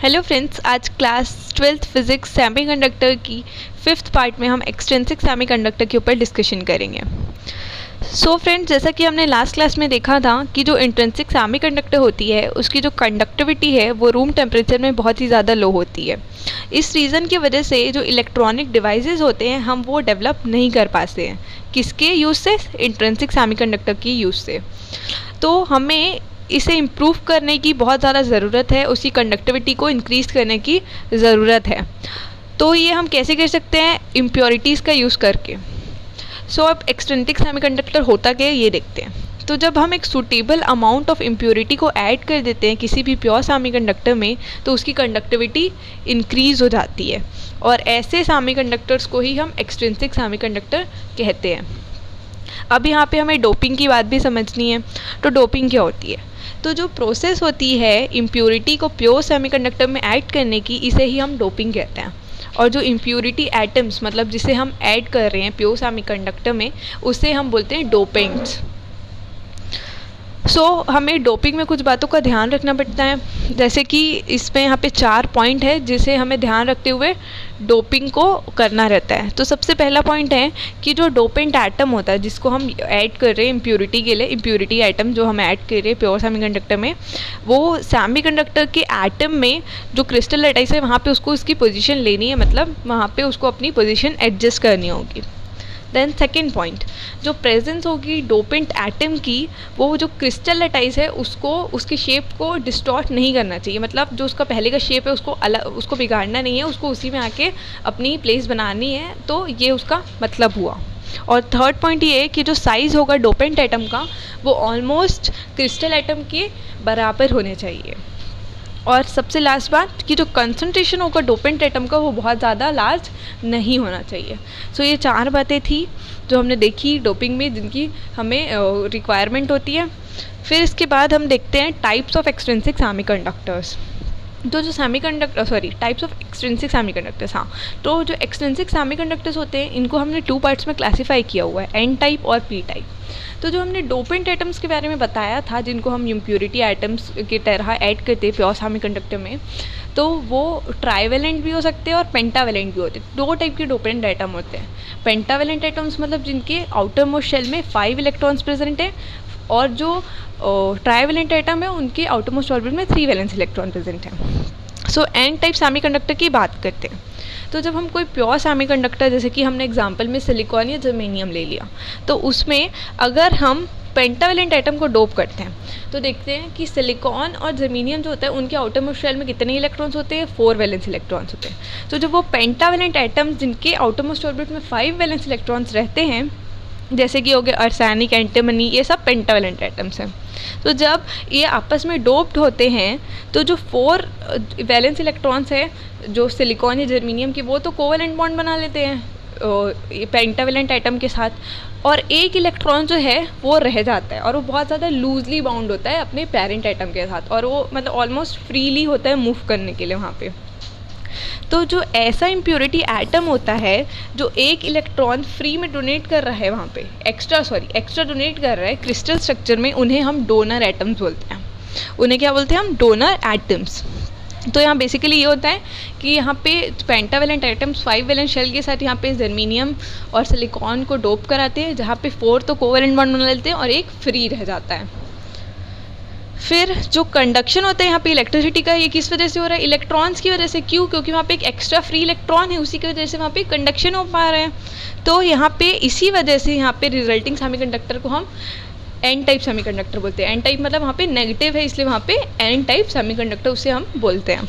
Hello friends, आज class 12th physics semiconductor की 5th part में हम एक्सट्रिंसिक सेमीकंडक्टर के ऊपर डिस्कशन करेंगे। सो फ्रेंड्स, जैसा कि हमने लास्ट क्लास में देखा था कि जो इंट्रिंसिक सेमीकंडक्टर होती है उसकी जो कंडक्टिविटी है वो रूम टेम्परेचर में बहुत ही ज़्यादा लो होती है। इस रीज़न की वजह से जो इलेक्ट्रॉनिक डिवाइसेस होते हैं हम वो डेवलप नहीं कर पाते हैं। किसके यूज़ से? इंट्रिंसिक सेमीकंडक्टर की यूज़ से। तो हमें इसे इम्प्रूव करने की बहुत ज़्यादा ज़रूरत है, उसकी कंडक्टिविटी को इंक्रीज़ करने की ज़रूरत है। तो ये हम कैसे कर सकते हैं? इम्प्योरिटीज़ का यूज़ करके। सो अब एक्सट्रिंसिक सेमीकंडक्टर होता क्या है ये देखते हैं। तो जब हम एक सूटेबल अमाउंट ऑफ इम्प्योरिटी को ऐड कर देते हैं किसी भी प्योर सेमीकंडक्टर में तो उसकी कंडक्टिविटी इंक्रीज़ हो जाती है, और ऐसे सेमीकंडक्टर्स को ही हम एक्सट्रिंसिक सेमीकंडक्टर कहते हैं। अब यहाँ पे हमें डोपिंग की बात भी समझनी है। तो डोपिंग क्या होती है? तो जो प्रोसेस होती है इम्प्योरिटी को प्योर सेमीकंडक्टर में ऐड करने की, इसे ही हम डोपिंग कहते हैं। और जो इम्प्योरिटी एटम्स मतलब जिसे हम ऐड कर रहे हैं प्योर सेमीकंडक्टर में, उसे हम बोलते हैं डोपेंट्स। सो हमें डोपिंग में कुछ बातों का ध्यान रखना पड़ता है, जैसे कि इसमें यहाँ पे 4 पॉइंट है जिसे हमें ध्यान रखते हुए डोपिंग को करना रहता है। तो सबसे पहला पॉइंट है कि जो डोपेंट एटम होता है जिसको हम ऐड कर रहे हैं इम्प्योरिटी के लिए, इम्प्योरिटी एटम जो हम ऐड कर रहे हैं प्योर सेमीकंडक्टर में, वो सेमीकंडक्टर के एटम में जो क्रिस्टल लैटिस है वहाँ पे उसको उसकी पोजीशन लेनी है, मतलब वहाँ पे उसको अपनी पोजीशन एडजस्ट करनी होगी। देन सेकेंड पॉइंट, जो प्रेजेंस होगी डोपेंट एटम की, वो जो क्रिस्टल लैटिस है उसको उसकी शेप को डिस्टॉर्ट नहीं करना चाहिए, मतलब जो उसका पहले का शेप है उसको अलग, उसको बिगाड़ना नहीं है, उसको उसी में आके अपनी प्लेस बनानी है। तो ये उसका मतलब हुआ। और थर्ड पॉइंट ये है कि जो साइज़ होगा डोपेंट एटम का वो ऑलमोस्ट क्रिस्टल एटम के बराबर होने चाहिए। और सबसे लास्ट बात कि जो कंसंट्रेशन होगा डोपेंट एटम का वो बहुत ज़्यादा लार्ज नहीं होना चाहिए। सो ये 4 बातें थी जो हमने देखी डोपिंग में, जिनकी हमें रिक्वायरमेंट होती है। फिर इसके बाद हम देखते हैं टाइप्स ऑफ एक्सट्रिंसिक सेमीकंडक्टर्स। तो जो टाइप्स ऑफ एक्सट्रिंसिक सेमीकंडक्टर्स। हाँ, तो जो एक्सट्रिंसिक सेमीकंडक्टर्स होते हैं इनको हमने 2 पार्ट्स में क्लासीफाई किया हुआ है, एन टाइप और पी टाइप। तो जो हमने डोपेंट एटम्स के बारे में बताया था जिनको हम इम्प्योरिटी एटम्स की तरह ऐड करते हैं प्योर सेमीकंडक्टर में, तो वो ट्राइवेलेंट भी हो सकते हैं और पेंटावेलेंट भी होते हैं। 2 टाइप के डोपेंट एटम होते हैं। पेंटावेलेंट एटम्स मतलब जिनके आउटर मोस्ट शेल में 5 इलेक्ट्रॉन्स प्रेजेंट हैं, और जो ट्राइवेलेंट एटम है उनके आउटर मोस्ट ऑर्बिट में 3 वैलेंस इलेक्ट्रॉन प्रेजेंट हैं। सो एन टाइप सेमीकंडक्टर की बात करते हैं। तो जब हम कोई प्योर सेमीकंडक्टर, जैसे कि हमने एग्जांपल में सिलिकॉन या जर्मेनियम ले लिया, तो उसमें अगर हम पेंटावेलेंट एटम को डोप करते हैं तो देखते हैं कि सिलिकॉन और जर्मेनियम जो होता है उनके आउटर मोस्ट शेल में कितने इलेक्ट्रॉन्स होते हैं? 4 वैलेंस इलेक्ट्रॉन्स होते हैं। तो जब वो पेंटावेलेंट एटम्स जिनके आउटर मोस्ट ऑर्बिट में 5 वैलेंस इलेक्ट्रॉन्स रहते हैं, जैसे कि हो गए आर्सेनिक, एंटीमनी, ये सब पेंटावेलेंट एटम्स हैं। तो जब ये आपस में डोप्ड होते हैं तो जो 4 वैलेंस इलेक्ट्रॉन्स है जो सिलिकॉन या जर्मेनियम की, वो तो कोवेलेंट बॉन्ड बना लेते हैं पेंटावेलेंट एटम के साथ, और एक इलेक्ट्रॉन जो है वो रह जाता है और वो बहुत ज़्यादा लूजली बाउंड होता है अपने पेरेंट एटम के साथ, और वो मतलब ऑलमोस्ट फ्रीली होता है मूव करने के लिए वहाँ पे। तो जो ऐसा इम्प्योरिटी एटम होता है जो एक इलेक्ट्रॉन फ्री में डोनेट कर रहा है वहाँ पे, एक्स्ट्रा डोनेट कर रहा है क्रिस्टल स्ट्रक्चर में, उन्हें हम डोनर एटम्स बोलते हैं। उन्हें क्या बोलते हैं हम? Donor atoms. तो यहाँ बेसिकली ये होता है कि यहाँ पे पेंटावेलेंट एटम्स 5 वैलेंस शेल के साथ यहाँ पे जर्मेनियम और सिलिकॉन को डोप कराते हैं, जहाँ पे 4 तो कोवेलेंट बॉन्ड बना लेते हैं और एक फ्री रह जाता है। फिर जो कंडक्शन होता है यहाँ पे इलेक्ट्रिसिटी का, ये किस वजह से हो रहा है? इलेक्ट्रॉन्स की वजह से। क्यों? क्योंकि वहाँ पे एक एक्स्ट्रा फ्री इलेक्ट्रॉन है, उसी की वजह से वहाँ पे कंडक्शन हो पा रहा है। तो यहाँ पे इसी वजह से यहाँ पे रिजल्टिंग सेमीकंडक्टर को हम एन टाइप सेमीकंडक्टर बोलते हैं। एन टाइप मतलब वहाँ पे नेगेटिव है, इसलिए वहाँ पे एन टाइप सेमीकंडक्टर उसे हम बोलते हैं।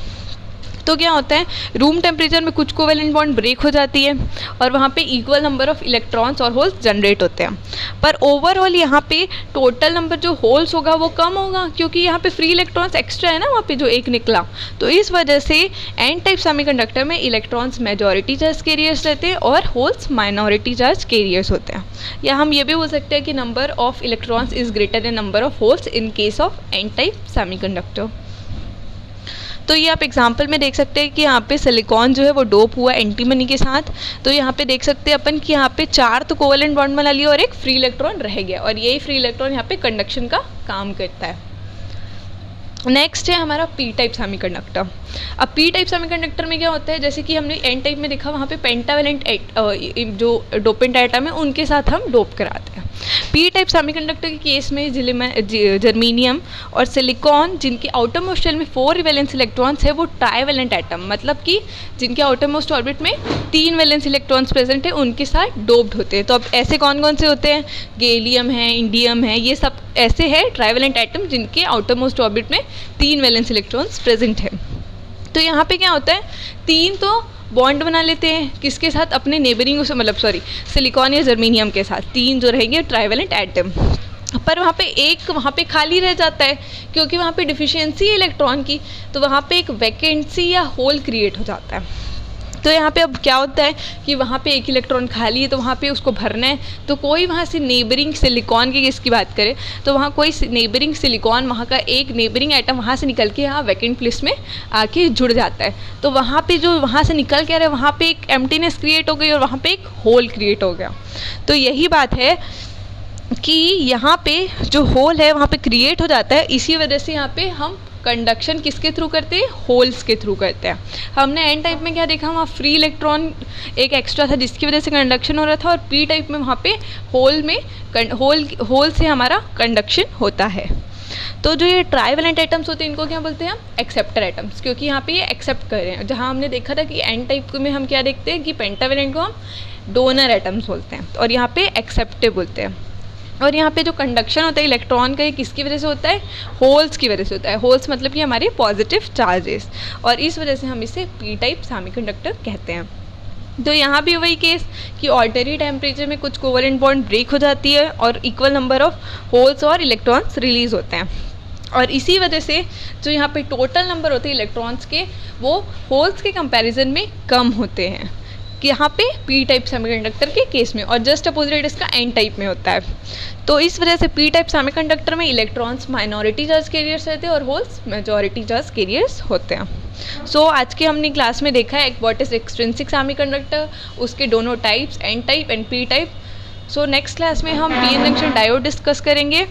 तो क्या होता है, रूम टेम्परेचर में कुछ कोवेलेंट बॉन्ड ब्रेक हो जाती है और वहाँ पे इक्वल नंबर ऑफ इलेक्ट्रॉन्स और होल्स जनरेट होते हैं, पर ओवरऑल यहाँ पे टोटल नंबर जो होल्स होगा वो कम होगा, क्योंकि यहाँ पे फ्री इलेक्ट्रॉन्स एक्स्ट्रा है ना वहाँ पे जो एक निकला। तो इस वजह से एन टाइप सेमीकंडक्टर में इलेक्ट्रॉन्स मेजॉरिटी चार्ज कैरियर्स रहते हैं और होल्स माइनॉरिटी चार्ज कैरियर्स होते हैं। या हम ये भी बोल सकते हैं कि number of electrons is greater than number of holes in case of n type semiconductor. तो ये आप एग्जांपल में देख सकते हैं कि यहाँ पे सिलिकॉन जो है वो डोप हुआ एंटीमनी के साथ। तो यहाँ पे देख सकते हैं अपन कि यहाँ पे 4 तो कोवेलेंट बॉन्ड बना लिया और एक फ्री इलेक्ट्रॉन रह गया, और यही फ्री इलेक्ट्रॉन यहाँ पे कंडक्शन का काम करता है। नेक्स्ट है हमारा पी टाइप सेमीकंडक्टर। अब पी टाइप सेमीकंडक्टर में क्या होता है, जैसे कि हमने एन टाइप में देखा, वहाँ पे पेंटावेलेंट जो डोपेंट एटम है उनके साथ हम डोप कराते हैं। पी टाइप सेमीकंडक्टर के केस में जर्मेनियम और सिलिकॉन जिनके आउटर मोस्ट शेल में 4 वैलेंस इलेक्ट्रॉन्स है वो ट्राइवेलेंट एटम, मतलब कि जिनके आउटर मोस्ट ऑर्बिट में 3 वैलेंस इलेक्ट्रॉन्स प्रेजेंट है, उनके साथ डोप्ड होते हैं। तो अब ऐसे कौन कौन से होते हैं, गैलियम है, इंडियम है, ये सब ऐसे है ट्राइवेलेंट एटम जिनके आउटर मोस्ट ऑर्बिट में 3 वैलेंस इलेक्ट्रॉन्स प्रेजेंट है। तो यहाँ पे क्या होता है, 3 तो बॉन्ड बना लेते हैं किसके साथ, अपने नेबरिंग से, मतलब सिलिकॉन या जर्मेनियम के साथ, 3 जो रहेंगे ट्राइवेलेंट एटम। पर वहाँ पे एक वहाँ पे खाली रह जाता है क्योंकि वहाँ पे डिफिशियंसी है इलेक्ट्रॉन की, तो वहाँ पे एक वैकेंसी या होल क्रिएट हो जाता है। तो यहाँ पे अब क्या होता है कि वहाँ पे एक इलेक्ट्रॉन खाली है तो वहाँ पे उसको भरना है, तो कोई वहाँ से नेबरिंग सिलिकॉन की केस की बात करें तो वहाँ कोई नेबरिंग सिलिकॉन, वहाँ का एक नेबरिंग एटम वहाँ से निकल के यहाँ वैकेंट प्लेस में आके जुड़ जाता है। तो वहाँ पे जो वहाँ से निकल के आ रहा है वहाँ पे एक एम्प्टीनेस क्रिएट हो गई और वहाँ पे एक होल क्रिएट हो गया। तो यही बात है कि यहाँ पे जो होल है वहाँ पे क्रिएट हो जाता है, इसी वजह से यहाँ पे हम कंडक्शन किसके थ्रू करते हैं, होल्स के थ्रू करते हैं। हमने एन टाइप में क्या देखा, वहाँ फ्री इलेक्ट्रॉन एक एक्स्ट्रा था जिसकी वजह से कंडक्शन हो रहा था, और पी टाइप में वहाँ पे होल से हमारा कंडक्शन होता है। तो जो ये ट्राइवेलेंट एटम्स होते हैं इनको क्या बोलते हैं, एक्सेप्टर एटम्स, क्योंकि यहाँ पे ये एक्सेप्ट कर रहे हैं। जहाँ हमने देखा था कि एन टाइप में हम क्या देखते हैं कि पेंटावेलेंट को हम डोनर एटम्स बोलते हैं और यहाँ पे एक्सेप्टर बोलते हैं। और यहाँ पे जो कंडक्शन होता है इलेक्ट्रॉन का, ये किसकी वजह से होता है, होल्स की वजह से होता है। होल्स मतलब कि हमारे पॉजिटिव चार्जेस, और इस वजह से हम इसे पी टाइप सेमीकंडक्टर कहते हैं। तो यहाँ भी वही केस कि ऑल्टरी टेम्परेचर में कुछ कोवेलेंट बॉन्ड ब्रेक हो जाती है और इक्वल नंबर ऑफ होल्स और इलेक्ट्रॉन्स रिलीज होते हैं, और इसी वजह से जो यहाँ पे टोटल नंबर होते हैं इलेक्ट्रॉन्स के वो होल्स के कंपैरिजन में कम होते हैं कि यहाँ पे पी टाइप सेमीकंडक्टर के केस में, और जस्ट अपोजिट इसका एन टाइप में होता है। तो इस वजह से पी टाइप सेमीकंडक्टर में इलेक्ट्रॉन्स माइनॉरिटी चार्ज कैरियर्स रहते हैं और होल्स मेजॉरिटी चार्ज कैरियर्स होते हैं। सो आज के हमने क्लास में देखा है व्हाट इज एक्सट्रिंसिक सेमीकंडक्टर, उसके दोनों types n type and p type. So next class में हम p n junction diode discuss करेंगे।